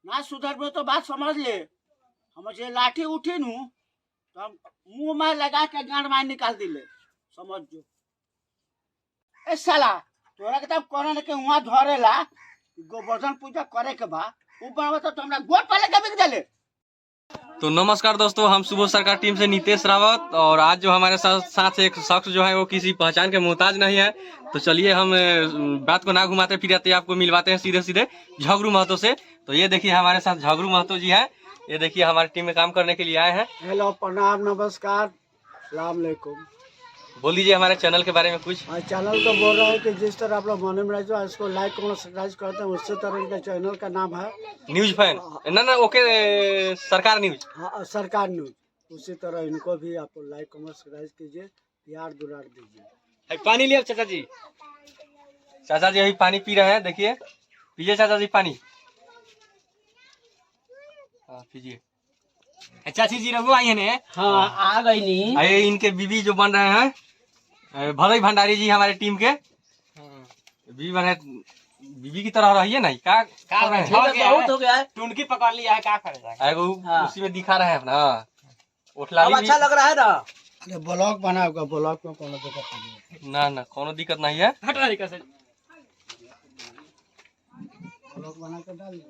ना सुधर तो बात समझ ले। हम जे लाठी उठी नू तो हम मुंह में लगा के गांड मार निकाल दिले, समझ जो। ए साला तोरा के तब कोना के वहां धरेला गोवर्धन पूजा करे के बा ऊपर तो हमरा गोड़ पले के बिक देले। तो नमस्कार दोस्तों, हम सुबह सरकार टीम से नितेश रावत, और आज जो हमारे साथ एक शख्स जो है वो किसी पहचान के मोहताज नहीं है। तो चलिए हम बात को ना घुमाते फिराते आपको मिलवाते हैं सीधे सीधे झगरू महतो से। तो ये देखिए हमारे साथ झगरू महतो जी हैं। ये देखिए हमारी टीम में काम करने के लिए आए हैं। हेलो, प्रणाम, नमस्कार, सलाम अलैकुम। बोल दीजिए हमारे चैनल के बारे में कुछ। चैनल तो बोल रहा है कि जिस तरह आप लोग मन में रहे इसको लाइक करो, सब्सक्राइब करते हैं, उसी तरह इनका चैनल का नाम है न्यूज फैन। ना ओके, सरकार न्यूज। हाँ, सरकार न्यूज। उसी तरह इनको भी आप लाइक कमेंट सब्सक्राइब कीजिए, प्यार दुलार दीजिए। पानी लिया चाचा जी। चाचा जी अभी पानी पी रहे हैं, देखिए पीजिए चाचा जी पानी। हाँ पीजिए। चाची जी रघु आई है। हाँ, आ गई नी। अरे इनके बीबी जो बन रहे हैं भले भंडारी जी हमारे टीम के बीबी बने, बीबी की तरह रहिए ना। क्या बहुत हो गया है, टुनकी पकड़ लिया है, क्या करेगा। हाँ। उसी में दिखा रहे हैं अपना अब अच्छा लग रहा है ना। अरे ब्लॉग बनाओगा, ब्लॉग में कोनो दिक्कत नहीं है। ना कोनो दिक्कत नहीं है। हटा दिक्कत से ब्लॉग बना के डाल।